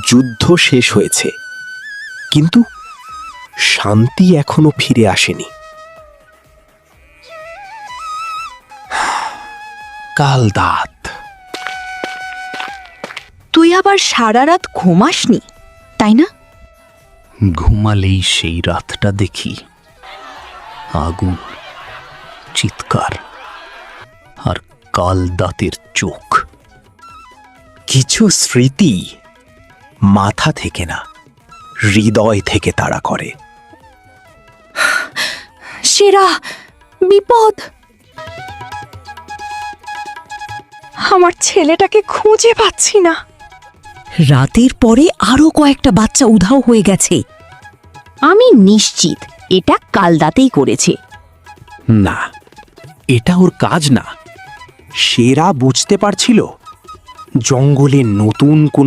যুদ্ধ শেষ হয়েছে, কিন্তু শান্তি এখনো ফিরে আসেনি। কালদাত, তুই আবার সারা রাত ঘুমাসনি, তাই না? ঘুমালেই সেই রাতটা দেখি, আগুন, চিৎকার আর কালদাতের চোখ। কিছু স্মৃতি মাথা থেকে না, হৃদয় থেকে তাড়া করে। সেরা বিপদ, আমার ছেলেটাকে খুঁজে পাচ্ছি না। রাতের পরে আরো কয়েকটা বাচ্চা উধাও হয়ে গেছে। আমি নিশ্চিত এটা কালদাতেই করেছে। না, এটা ওর কাজ না। সেরা বুঝতে পারছিল জঙ্গলে নতুন কোন